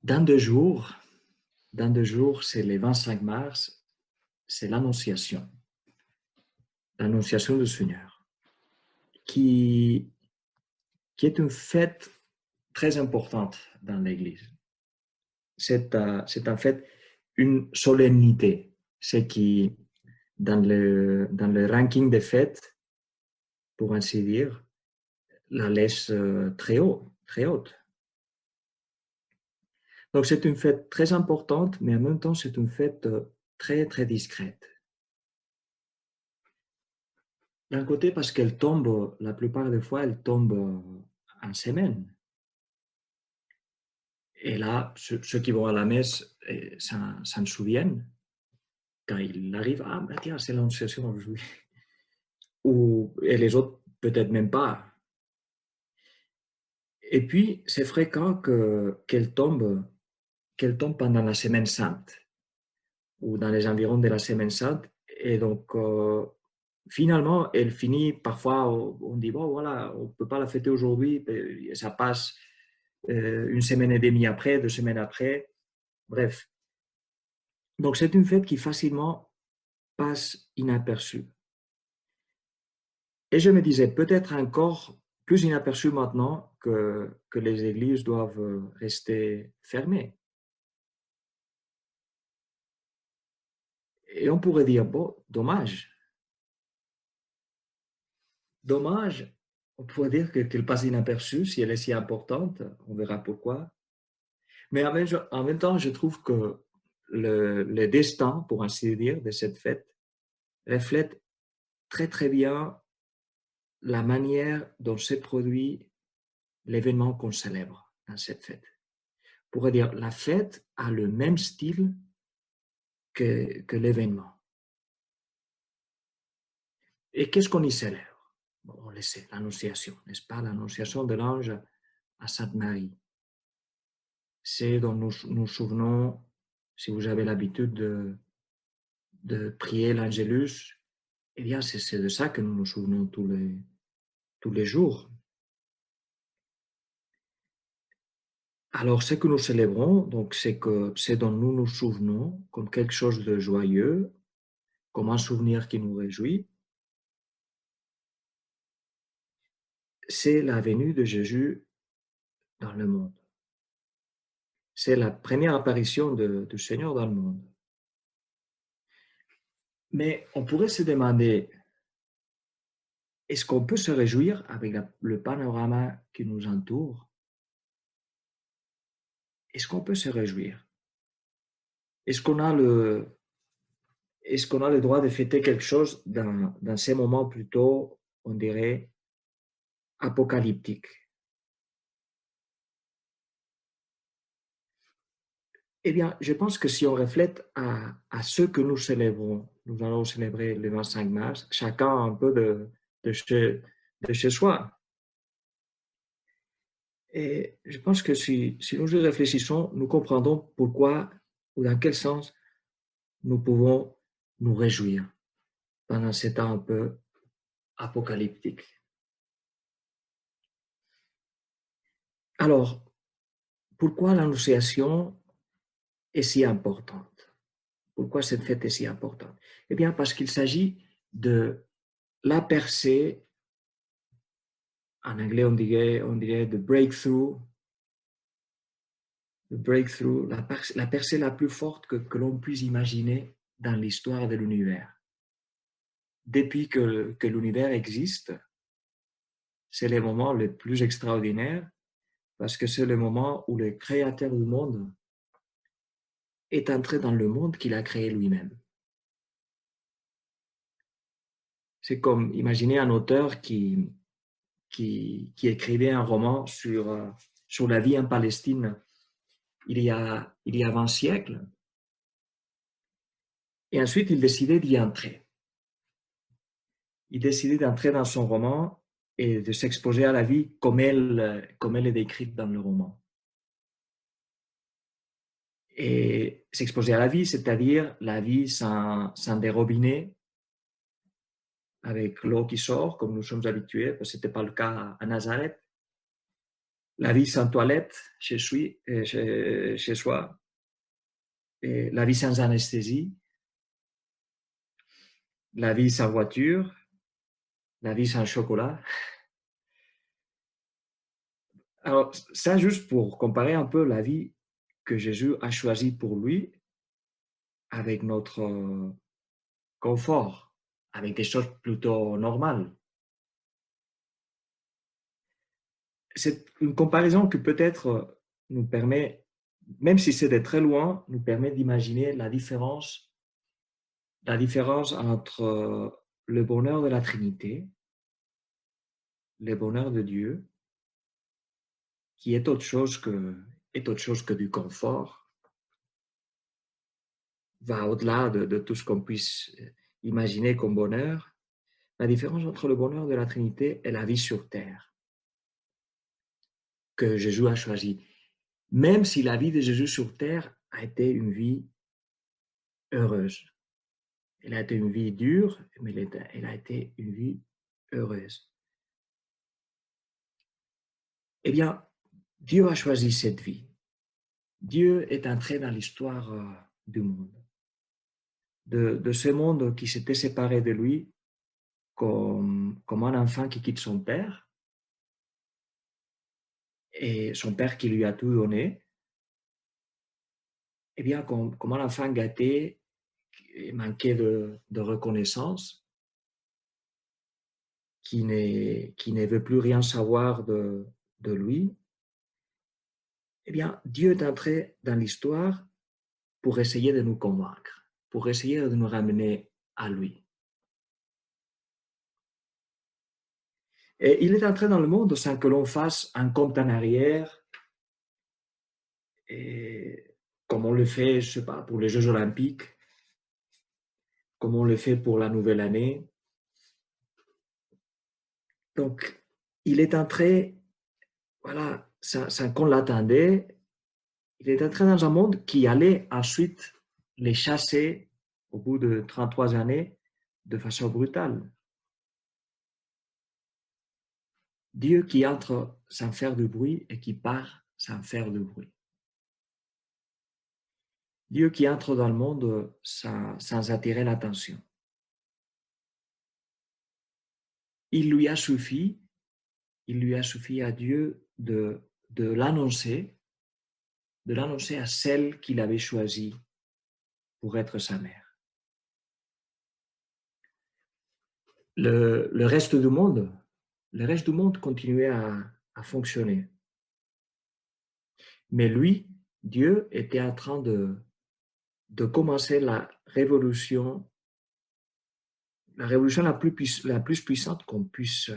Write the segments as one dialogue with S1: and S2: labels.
S1: Dans 2 jours, dans 2 jours, c'est le 25 mars, c'est l'Annonciation du Seigneur, qui, qui est une fête très importante dans l'Église. C'est en fait une solennité, ce qui, dans le ranking des fêtes, pour ainsi dire, la laisse très haut, très haute. Donc c'est une fête très importante, mais en même temps c'est une fête très très discrète. D'un côté parce qu'elle tombe, la plupart des fois, elle tombe en semaine. Et là, ceux qui vont à la messe s'en souviennent quand il arrive, ah ben tiens, c'est l'Annonciation aujourd'hui. Et les autres, peut-être même pas. Et puis, c'est fréquent qu'elle tombe pendant la Semaine Sainte ou dans les environs de la Semaine Sainte. Et donc, finalement, elle finit parfois, on dit, bon, voilà, on ne peut pas la fêter aujourd'hui, et ça passe une semaine et demie après, 2 semaines après, bref. Donc, c'est une fête qui facilement passe inaperçue. Et je me disais, peut-être encore plus inaperçue maintenant que les églises doivent rester fermées. Et on pourrait dire, bon, dommage. Dommage, on pourrait dire qu'elle passe inaperçue si elle est si importante, on verra pourquoi. Mais en même temps, je trouve que le destin, pour ainsi dire, de cette fête reflète très très bien la manière dont s'est produit l'événement qu'on célèbre dans cette fête. On pourrait dire la fête a le même style que l'événement. Et qu'est-ce qu'on y célèbre? Bon, on le sait, l'Annonciation, n'est-ce pas? L'Annonciation de l'ange à Sainte Marie. C'est dont nous nous souvenons, si vous avez l'habitude de prier l'Angélus, eh bien, c'est de ça que nous nous souvenons tous les jours. Alors, ce que nous célébrons, donc, c'est ce dont nous nous souvenons comme quelque chose de joyeux, comme un souvenir qui nous réjouit, c'est la venue de Jésus dans le monde. C'est la première apparition du Seigneur dans le monde. Mais on pourrait se demander, est-ce qu'on peut se réjouir avec le panorama qui nous entoure? Est-ce qu'on peut se réjouir? Est-ce qu'on a le droit de fêter quelque chose dans ces moments plutôt, on dirait, apocalyptiques? Eh bien, je pense que si on reflète à ce que nous célébrons, nous allons célébrer le 25 mars, chacun un peu de chez soi. Et je pense que si nous y réfléchissons, nous comprendrons pourquoi ou dans quel sens nous pouvons nous réjouir pendant ces temps un peu apocalyptiques. Alors, pourquoi l'Annonciation est si importante? Pourquoi cette fête est si importante? Eh bien, parce qu'il s'agit de la percée, en anglais on dirait the breakthrough, la percée la plus forte que l'on puisse imaginer dans l'histoire de l'univers. Depuis que l'univers existe, c'est le moment le plus extraordinaire parce que c'est le moment où le créateur du monde est entré dans le monde qu'il a créé lui-même. C'est comme imaginer un auteur qui écrivait un roman sur la vie en Palestine il y a 20 siècles, et ensuite il décidait d'y entrer. Il décidait d'entrer dans son roman et de s'exposer à la vie comme elle est décrite dans le roman. Et s'exposer à la vie, c'est-à-dire la vie sans des robinets, avec l'eau qui sort, comme nous sommes habitués, parce que ce n'était pas le cas à Nazareth. la vie sans toilette chez soi, et la vie sans anesthésie, la vie sans voiture, la vie sans chocolat. Alors, ça, juste pour comparer un peu la vie que Jésus a choisie pour lui avec notre confort, avec des choses plutôt normales. C'est une comparaison qui peut-être nous permet, même si c'est de très loin, nous permet d'imaginer la différence entre le bonheur de la Trinité, le bonheur de Dieu, qui est autre chose que du confort, va au-delà de tout ce qu'on puisse imaginer comme bonheur. La différence entre le bonheur de la Trinité et la vie sur terre que Jésus a choisie. Même si la vie de Jésus sur terre a été une vie heureuse. Elle a été une vie dure, mais elle a été une vie heureuse. Eh bien, Dieu a choisi cette vie. Dieu est entré dans l'histoire du monde. De ce monde qui s'était séparé de lui comme un enfant qui quitte son père, et son père qui lui a tout donné, eh bien, comme un enfant gâté, manqué de reconnaissance, qui ne veut plus rien savoir de lui, eh bien, Dieu est entré dans l'histoire pour essayer de nous convaincre, pour essayer de nous ramener à lui. Et il est entré dans le monde sans que l'on fasse un compte en arrière, et comme on le fait, je sais pas, pour les Jeux Olympiques, comme on le fait pour la nouvelle année. Donc, il est entré, voilà, sans qu'on l'attendait, il est entré dans un monde qui allait ensuite les chasser au bout de 33 années de façon brutale. Dieu qui entre sans faire de bruit et qui part sans faire de bruit. Dieu qui entre dans le monde sans attirer l'attention. Il lui a suffi à Dieu de l'annoncer à celle qu'il avait choisie pour être sa mère. Le reste du monde continuait à fonctionner. Mais lui, Dieu, était en train de commencer la révolution la plus puissante qu'on puisse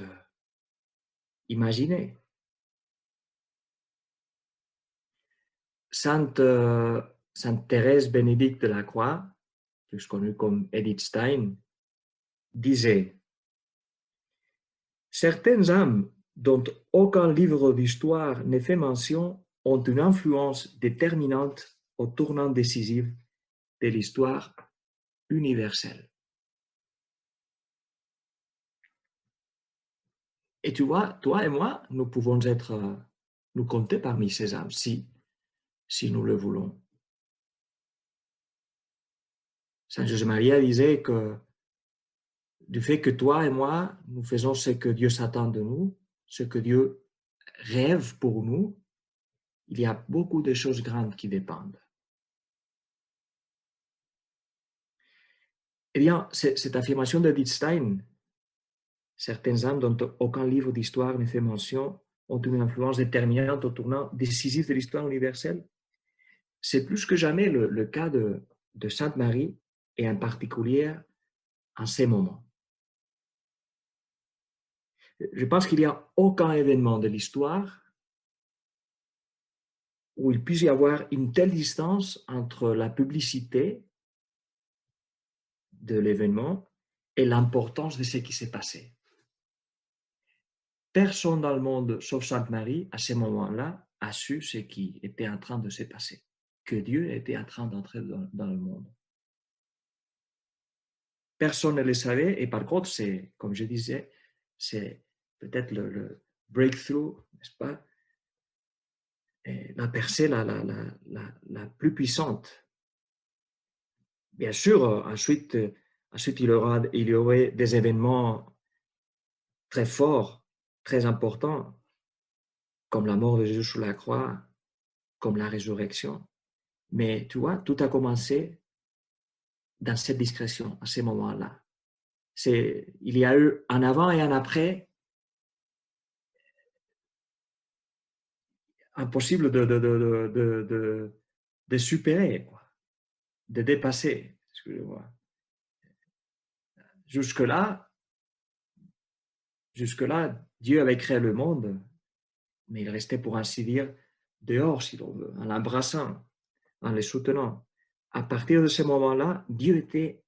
S1: imaginer. Sainte Thérèse Bénédicte de la Croix, plus connue comme Edith Stein, disait: certaines âmes dont aucun livre d'histoire ne fait mention ont une influence déterminante au tournant décisif de l'histoire universelle. Et tu vois, toi et moi, nous pouvons nous compter parmi ces âmes, si nous le voulons. Saint José Maria disait que du fait que toi et moi, nous faisons ce que Dieu s'attend de nous, ce que Dieu rêve pour nous, il y a beaucoup de choses grandes qui dépendent. Eh bien, cette affirmation d'Edith Stein, certaines âmes dont aucun livre d'histoire ne fait mention ont une influence déterminante au tournant décisif de l'histoire universelle. C'est plus que jamais le cas de Sainte Marie, et en particulier en ces moments. Je pense qu'il n'y a aucun événement de l'histoire où il puisse y avoir une telle distance entre la publicité de l'événement et l'importance de ce qui s'est passé. Personne dans le monde, sauf Sainte Marie, à ce moment-là, a su ce qui était en train de se passer, que Dieu était en train d'entrer dans le monde. Personne ne le savait, et par contre, c'est, comme je disais, c'est peut-être le breakthrough, n'est-ce pas, la percée la plus puissante. Bien sûr, ensuite il y aurait des événements très forts, très importants, comme la mort de Jésus sur la croix, comme la résurrection. Mais tu vois, tout a commencé dans cette discrétion, à ces moments-là. Il y a eu un avant et un après, impossible de supérer, quoi, de dépasser. Excusez-moi. Jusque-là, jusque-là, Dieu avait créé le monde, mais il restait, pour ainsi dire, dehors, si l'on veut, en l'embrassant, en les soutenant. À partir de ce moment-là, Dieu était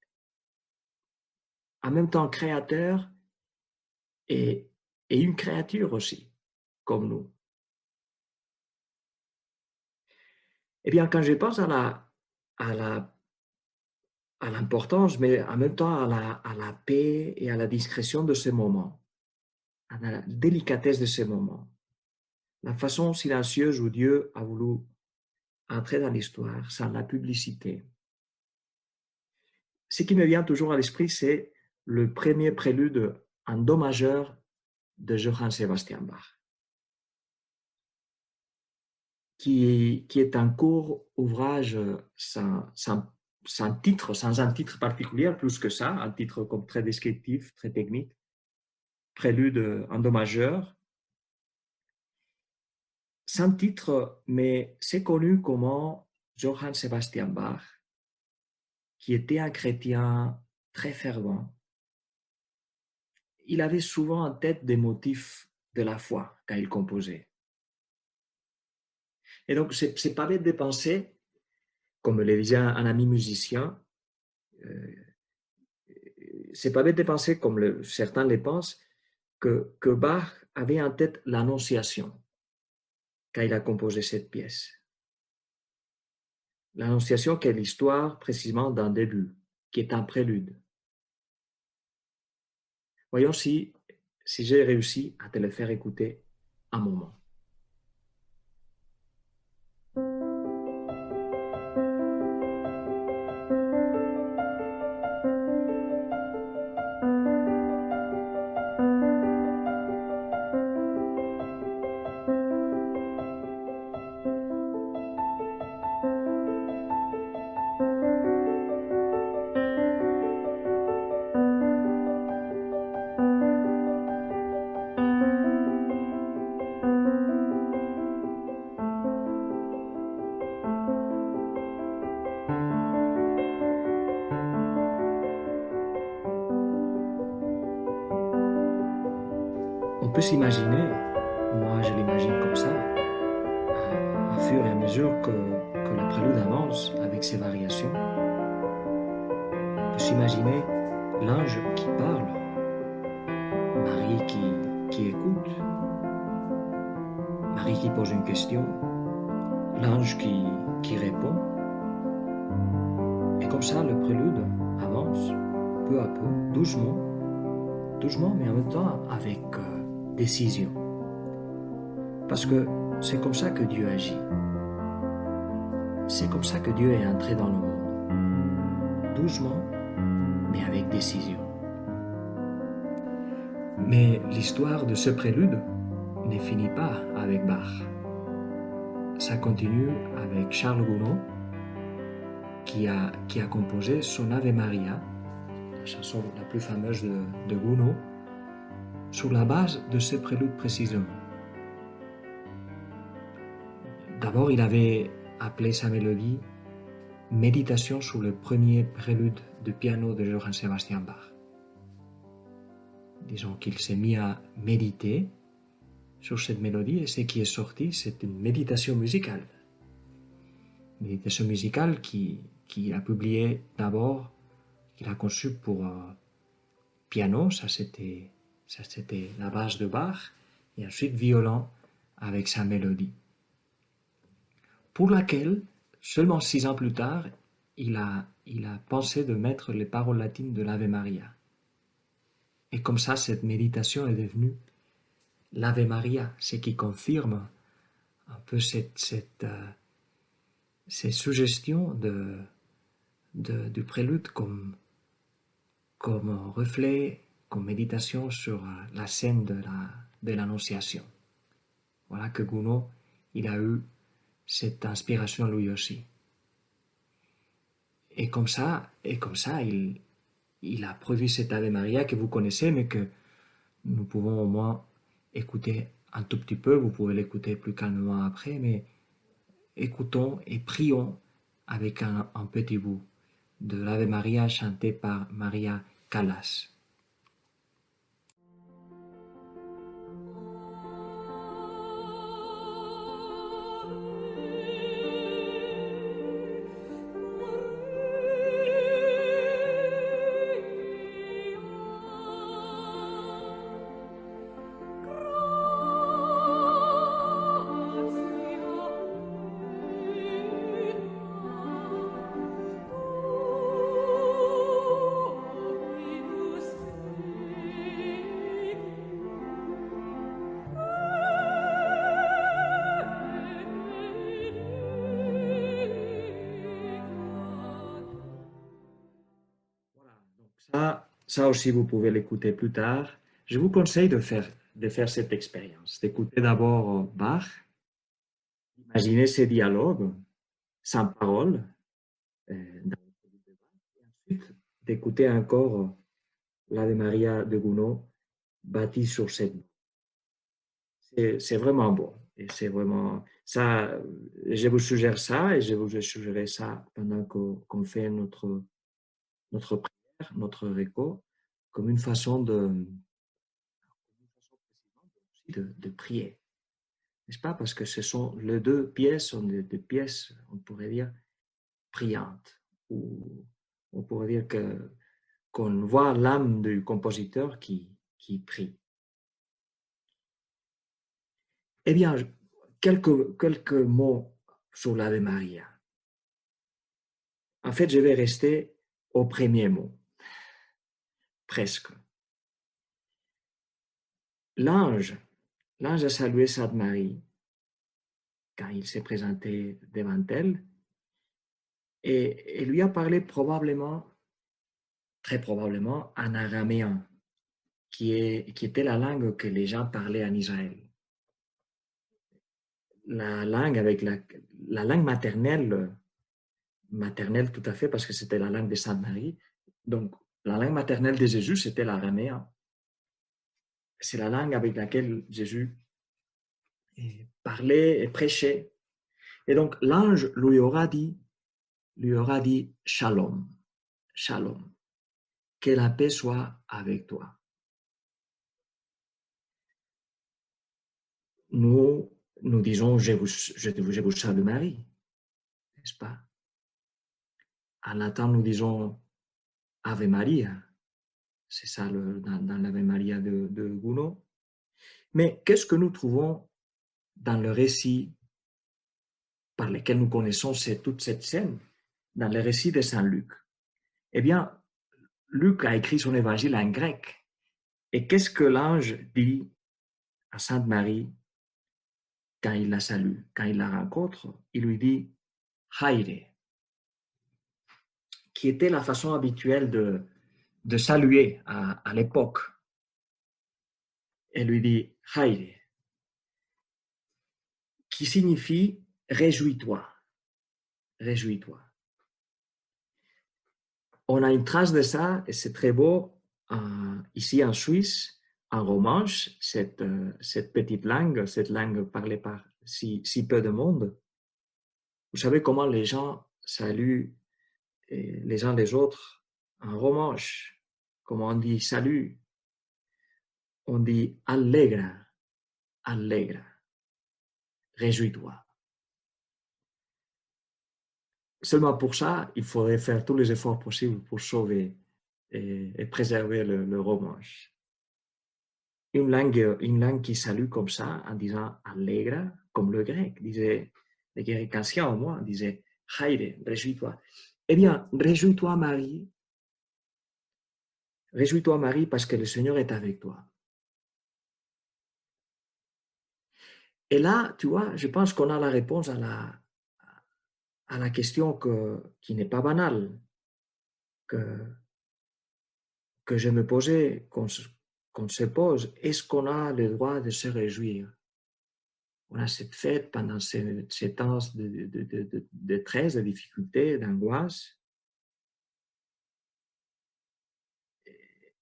S1: en même temps créateur et, et une créature aussi, comme nous. Eh bien, quand je pense à la, à l'importance, mais en même temps à la paix et à la discrétion de ces moments, à la délicatesse de ces moments, la façon silencieuse où Dieu a voulu entrer dans l'histoire sans la publicité. Ce qui me vient toujours à l'esprit, c'est le premier prélude en do majeur de Johann Sebastian Bach, qui est un court ouvrage sans titre, sans un titre particulier, plus que ça, un titre comme très descriptif, très technique, prélude en do majeur, sans titre, mais c'est connu comme Johann Sebastian Bach, qui était un chrétien très fervent. Il avait souvent en tête des motifs de la foi quand il composait. Et donc, c'est pas bête de penser, comme le disait un ami musicien, c'est pas bête de penser, comme certains le pensent, que Bach avait en tête l'Annonciation quand il a composé cette pièce. L'Annonciation qui est l'histoire précisément d'un début, qui est un prélude. Voyons si j'ai réussi à te le faire écouter un moment. On peut s'imaginer, moi je l'imagine comme ça, à fur et à mesure que le prélude avance avec ses variations, on peut s'imaginer l'ange qui parle, Marie qui écoute, Marie qui pose une question, l'ange qui répond. Et comme ça, le prélude avance peu à peu, doucement, mais en même temps avec décision. Parce que c'est comme ça que Dieu agit. C'est comme ça que Dieu est entré dans le monde. Doucement, mais avec décision. Mais l'histoire de ce prélude ne finit pas avec Bach. Ça continue avec Charles Gounod, qui a composé son Ave Maria, la chanson la plus fameuse de Gounod, sur la base de ce prélude précisément. D'abord, il avait appelé sa mélodie Méditation sur le premier prélude de piano de Johann Sebastian Bach. Disons qu'il s'est mis à méditer sur cette mélodie et ce qui est sorti, c'est une méditation musicale. Une méditation musicale qu'il a publiée d'abord, qu'il a conçue pour piano, ça c'était la base de Bach, et ensuite violon avec sa mélodie, pour laquelle, seulement 6 ans plus tard, il a pensé de mettre les paroles latines de l'Ave Maria. Et comme ça, cette méditation est devenue l'Ave Maria, ce qui confirme un peu ces suggestions du prélude comme reflet, comme méditation sur la scène de l'Annonciation. Voilà que Gounod, il a eu cette inspiration lui aussi. Et comme ça, il a produit cet Ave Maria que vous connaissez, mais que nous pouvons au moins écouter un tout petit peu. Vous pouvez l'écouter plus calmement après, mais écoutons et prions avec un petit bout de l'Ave Maria chanté par Maria Callas. Ça aussi, vous pouvez l'écouter plus tard. Je vous conseille de faire cette expérience, d'écouter d'abord Bach, d'imaginer ces dialogues sans parole, dans le livre de Bach, et ensuite d'écouter encore l'Ave Maria de Gounod bâtie sur cette note. C'est vraiment bon. Et c'est vraiment ça. Je vous suggère ça et je vous suggérerai ça pendant qu'on fait notre prière, notre réco, comme une façon de prier. N'est-ce pas? Parce que ce sont les deux pièces, sont des pièces, on pourrait dire, priantes. Ou on pourrait dire qu'on voit l'âme du compositeur qui prie. Eh bien, quelques mots sur l'Ave Maria. En fait, je vais rester au premier mot, presque. L'ange a salué Sainte Marie quand il s'est présenté devant elle et lui a parlé probablement, très probablement, en araméen, qui était la langue que les gens parlaient en Israël. La langue maternelle tout à fait, parce que c'était la langue de Sainte Marie. Donc, la langue maternelle de Jésus, c'était l'araméen. C'est la langue avec laquelle Jésus parlait et prêchait. Et donc, l'ange lui aura dit Shalom, Shalom, que la paix soit avec toi. Nous disons je vous salue Marie, n'est-ce pas? En latin, nous disons Ave Maria, c'est ça dans l'Ave Maria de Gounod. Mais qu'est-ce que nous trouvons dans le récit par lequel nous connaissons toute cette scène, dans le récit de Saint Luc? Eh bien, Luc a écrit son évangile en grec. Et qu'est-ce que l'ange dit à Sainte Marie quand il la salue, quand il la rencontre? Il lui dit Haïre, qui était la façon habituelle de saluer à l'époque. Elle lui dit Haïre, qui signifie réjouis-toi, réjouis-toi. On a une trace de ça, et c'est très beau, ici en Suisse, en romanche, cette petite langue, cette langue parlée par si peu de monde. Vous savez comment les gens saluent les uns les autres en romanche? Comment on dit salut? On dit allegra, allegra, réjouis-toi. Seulement pour ça, il faudrait faire tous les efforts possibles pour sauver et préserver le romanche. Une langue qui salue comme ça, en disant allegra, comme le grec disait, les Grecs anciens au moins disaient haïre, réjouis-toi. Eh bien, réjouis-toi Marie, parce que le Seigneur est avec toi. Et là, tu vois, je pense qu'on a la réponse à la question qui n'est pas banale, que, que je me posais, qu'on se pose. Est-ce qu'on a le droit de se réjouir? On a cette fête pendant ces temps de détresse, de difficulté, d'angoisse.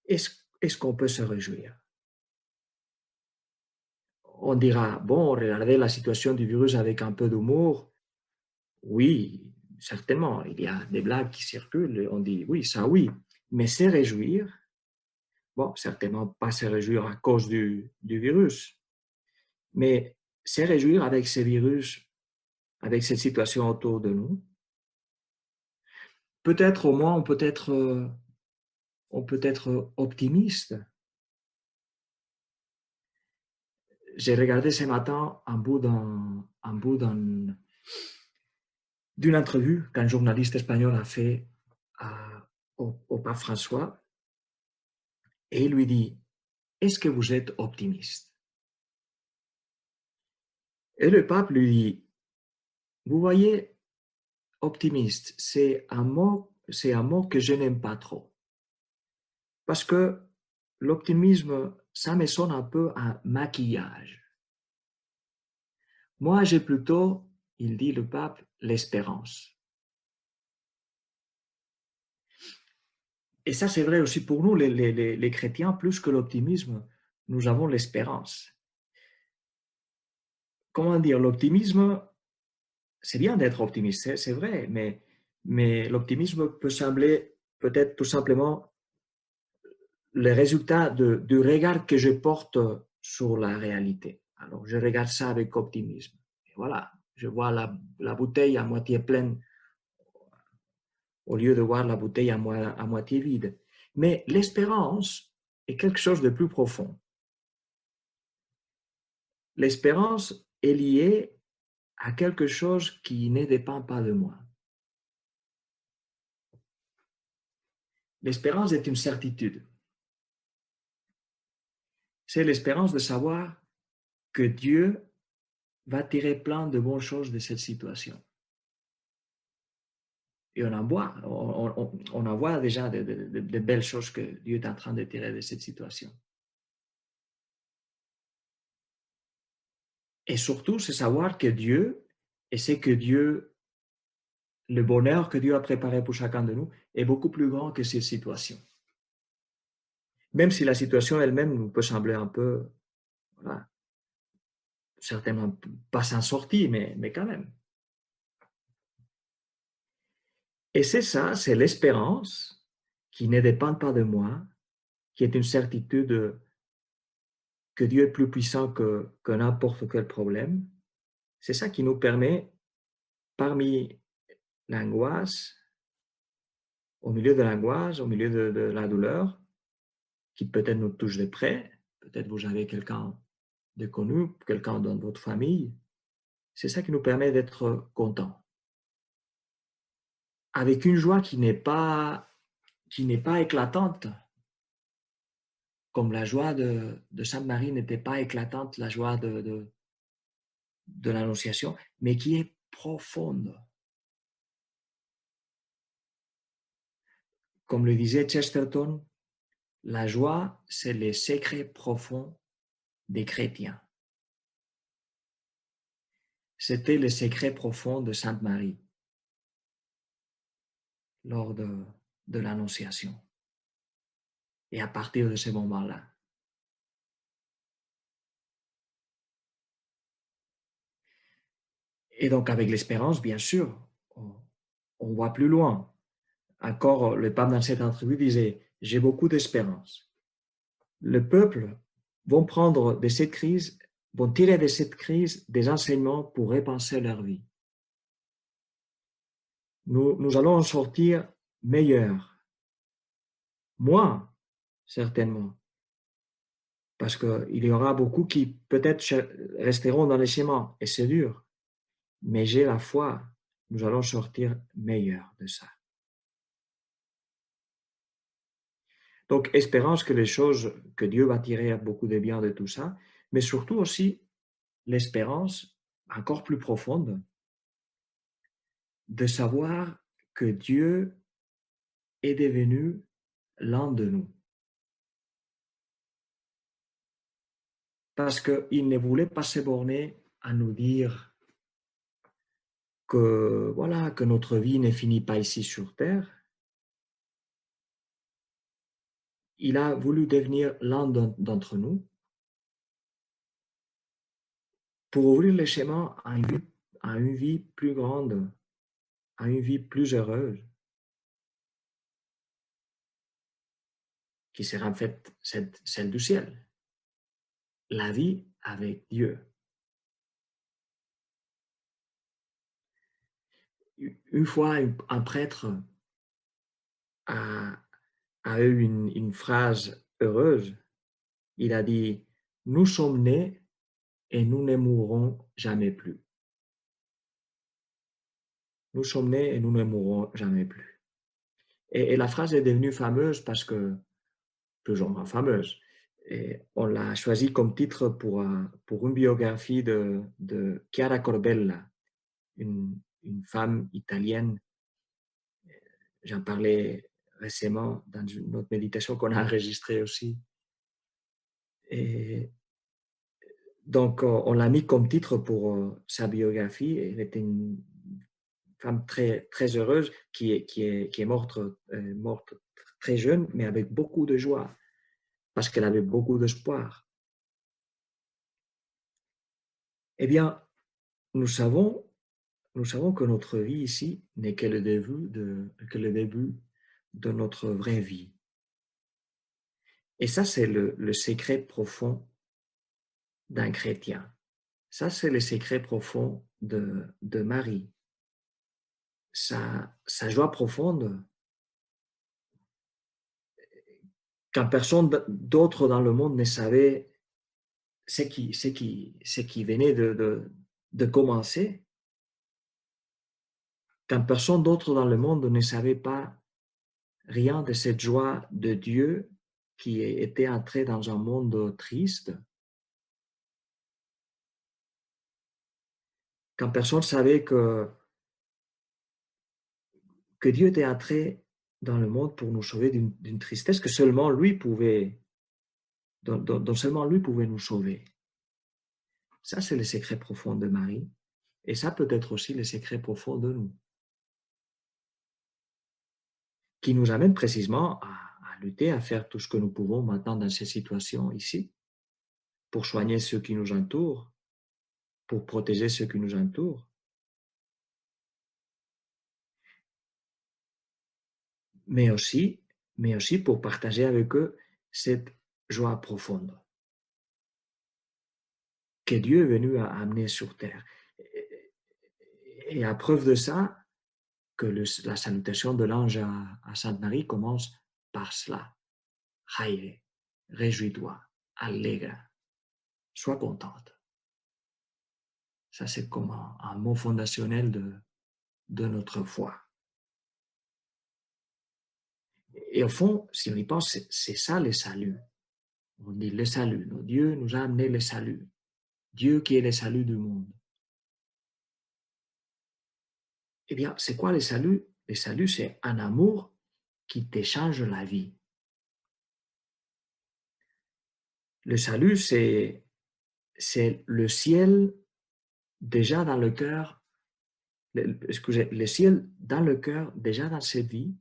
S1: Est-ce qu'on peut se réjouir? On dira, bon, regardez la situation du virus avec un peu d'humour. Oui, certainement, il y a des blagues qui circulent, et on dit oui, ça oui, mais se réjouir, bon, certainement pas se réjouir à cause du virus, mais se réjouir avec ce virus, avec cette situation autour de nous. Peut-être au moins, on peut être optimiste. J'ai regardé ce matin un bout d'une entrevue qu'un journaliste espagnol a fait au pape François, et il lui dit, est-ce que vous êtes optimiste? Et le pape lui dit, vous voyez, optimiste, c'est un mot que je n'aime pas trop. Parce que l'optimisme, ça me sonne un peu à maquillage. Moi, j'ai plutôt, il dit le pape, l'espérance. Et ça, c'est vrai aussi pour nous, les chrétiens, plus que l'optimisme, nous avons l'espérance. Comment dire, l'optimisme, c'est bien d'être optimiste, c'est vrai, mais l'optimisme peut sembler peut-être tout simplement le résultat du regard que je porte sur la réalité. Alors, je regarde ça avec optimisme. Et voilà, je vois la bouteille à moitié pleine au lieu de voir la bouteille à moitié vide. Mais l'espérance est quelque chose de plus profond. L'espérance est liée à quelque chose qui ne dépend pas de moi. L'espérance est une certitude. C'est l'espérance de savoir que Dieu va tirer plein de bonnes choses de cette situation. Et on en voit déjà de belles choses que Dieu est en train de tirer de cette situation. Et surtout, c'est savoir que Dieu, et c'est que Dieu, le bonheur que Dieu a préparé pour chacun de nous, est beaucoup plus grand que cette situation. Même si la situation elle-même nous peut sembler un peu, voilà, certainement pas s'en sortir, mais quand même. Et c'est ça, c'est l'espérance qui ne dépend pas de moi, qui est une certitude que Dieu est plus puissant que n'importe quel problème. C'est ça qui nous permet, parmi l'angoisse, au milieu de l'angoisse, au milieu de la douleur, qui peut-être nous touche de près, peut-être vous avez quelqu'un de connu, quelqu'un dans votre famille, c'est ça qui nous permet d'être contents. Avec une joie qui n'est pas éclatante, comme la joie de Sainte Marie n'était pas éclatante, la joie de l'Annonciation, mais qui est profonde. Comme le disait Chesterton, la joie, c'est le secret profond des chrétiens. C'était le secret profond de Sainte Marie lors de l'Annonciation. Et à partir de ce moment-là, et donc avec l'espérance, bien sûr, on voit plus loin. Encore, le pape dans cette entrevue disait, j'ai beaucoup d'espérance. Le peuple vont prendre de cette crise, vont tirer de cette crise des enseignements pour repenser leur vie. Nous allons en sortir meilleurs, moins certainement, parce qu'il y aura beaucoup qui peut-être resteront dans les schémas, et c'est dur, mais j'ai la foi, nous allons sortir meilleurs de ça. Donc, espérance que les choses, que Dieu va tirer beaucoup de bien de tout ça, mais surtout aussi l'espérance encore plus profonde de savoir que Dieu est devenu l'un de nous. Parce qu'il ne voulait pas se borner à nous dire que, voilà, que notre vie ne finit pas ici sur terre. Il a voulu devenir l'un d'entre nous pour ouvrir le chemin à une vie plus grande, à une vie plus heureuse, qui sera en fait celle du ciel, la vie avec Dieu. Une fois, un prêtre a, a eu une phrase heureuse. Il a dit, « Nous sommes nés et nous ne mourrons jamais plus. Nous sommes nés et nous ne mourrons jamais plus. » Et la phrase est devenue fameuse parce que, plus ou moins fameuse, et on l'a choisie comme titre pour une biographie de Chiara Corbella, une femme italienne. J'en parlais récemment dans une autre méditation qu'on a enregistrée aussi. Et donc, on l'a mis comme titre pour sa biographie. Elle était une femme très, très heureuse qui est morte très jeune, mais avec beaucoup de joie, parce qu'elle avait beaucoup d'espoir. Eh bien, nous savons que notre vie ici n'est que le début de notre vraie vie. Et ça, c'est le secret profond d'un chrétien. Ça, c'est le secret profond de Marie. Sa joie profonde, quand personne d'autre dans le monde ne savait ce qui venait de commencer, quand personne d'autre dans le monde ne savait pas rien de cette joie de Dieu qui était entré dans un monde triste, quand personne ne savait que Dieu était entré dans le monde pour nous sauver d'une tristesse que seulement lui pouvait, dont seulement lui pouvait nous sauver. Ça, c'est le secret profond de Marie. Et ça peut être aussi le secret profond de nous, qui nous amène précisément à lutter, à faire tout ce que nous pouvons maintenant dans ces situations ici, pour soigner ceux qui nous entourent, pour protéger ceux qui nous entourent. Mais aussi pour partager avec eux cette joie profonde que Dieu est venu à amener sur terre. Et à preuve de ça, que la salutation de l'ange à Sainte Marie commence par cela. Haïe, réjouis-toi, allègre, sois contente. Ça, c'est comme un mot fondationnel de notre foi. Et au fond, si on y pense, c'est ça le salut. On dit le salut. Dieu nous a amené le salut. Dieu qui est le salut du monde. Eh bien, c'est quoi le salut? Le salut, c'est un amour qui t'échange la vie. Le salut, c'est le ciel déjà dans le cœur, le ciel dans le cœur déjà dans cette vie,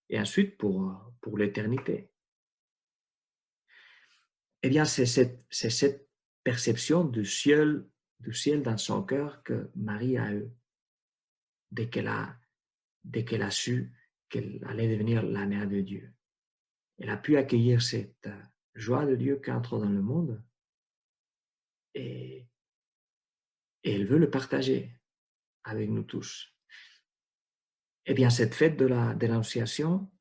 S1: et ensuite pour l'éternité. Eh bien, c'est cette perception du ciel dans son cœur que Marie a eue dès qu'elle a su qu'elle allait devenir la mère de Dieu. Elle a pu accueillir cette joie de Dieu qui entre dans le monde et elle veut le partager avec nous tous. Eh bien, cette fête de l'Annonciation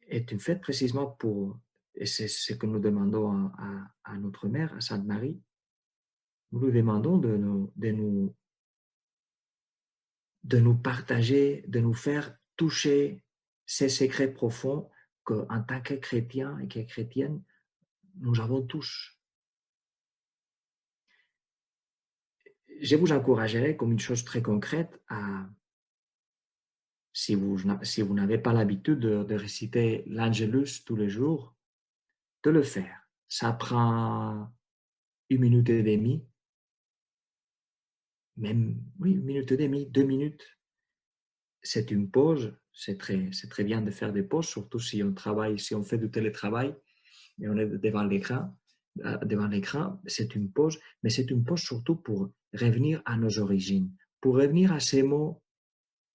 S1: est une fête précisément pour, et c'est ce que nous demandons à notre mère, à Sainte Marie, nous lui demandons de nous partager, de nous faire toucher ces secrets profonds qu'en tant que chrétiens et que chrétiennes, nous avons tous. je vous encouragerais comme une chose très concrète à, si vous n'avez pas l'habitude de réciter l'Angelus tous les jours, de le faire. Ça prend 1 minute et demie, même, oui, 1 minute et demie, 2 minutes. C'est une pause. C'est très bien de faire des pauses, surtout si on travaille, si on fait du télétravail et on est devant l'écran, c'est une pause, mais c'est une pause surtout pour revenir à nos origines, pour revenir à ces mots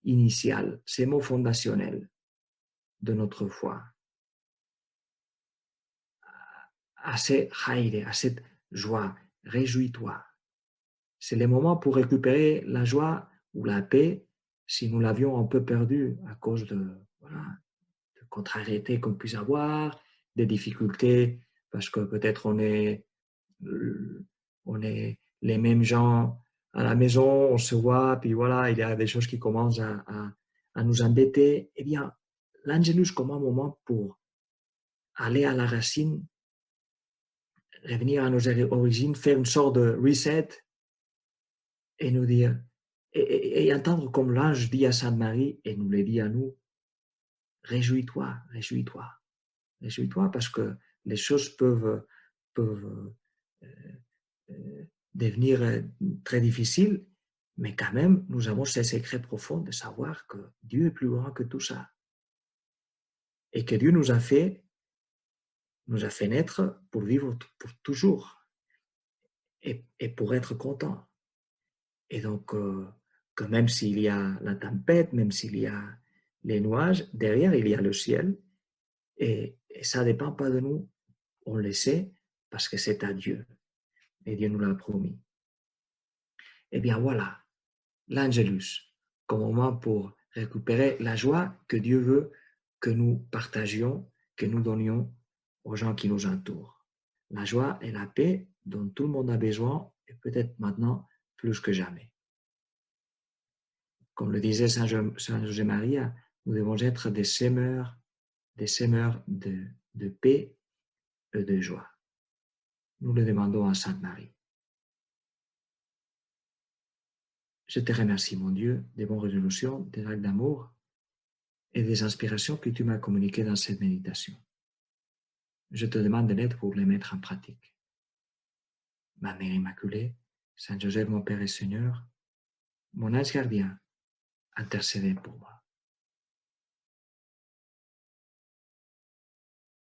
S1: initiaux, ces mots fondationnels de notre foi, à à cette joie, réjouis-toi. C'est le moment pour récupérer la joie ou la paix si nous l'avions un peu perdue à cause voilà, de contrariétés qu'on puisse avoir, des difficultés, parce que peut-être on est les mêmes gens à la maison, on se voit, puis voilà, il y a des choses qui commencent à nous embêter. Eh bien, l'Angelus comme un moment pour aller à la racine, revenir à nos origines, faire une sorte de reset et nous dire, et entendre comme l'ange dit à Sainte Marie et nous le dit à nous, réjouis-toi, réjouis-toi, réjouis-toi parce que les choses peuvent euh, devenir très difficiles, mais quand même, nous avons ce secret profond de savoir que Dieu est plus grand que tout ça et que Dieu nous a fait naître pour vivre pour toujours et pour être content. Et donc, que même s'il y a la tempête, même s'il y a les nuages, derrière, il y a le ciel. Et ça ne dépend pas de nous. On le sait parce que c'est à Dieu. Et Dieu nous l'a promis. Eh bien, voilà, l'Angelus, comme moment pour récupérer la joie que Dieu veut que nous partagions, que nous donnions aux gens qui nous entourent. La joie et la paix dont tout le monde a besoin, et peut-être maintenant plus que jamais. Comme le disait Saint José Maria, nous devons être des semeurs de paix et de joie. Nous le demandons à Sainte Marie. Je te remercie, mon Dieu, des bonnes résolutions, des actes d'amour et des inspirations que tu m'as communiquées dans cette méditation. Je te demande de l'aide pour les mettre en pratique. Ma Mère Immaculée, Saint Joseph, mon Père et Seigneur, mon ange gardien, intercédez pour moi.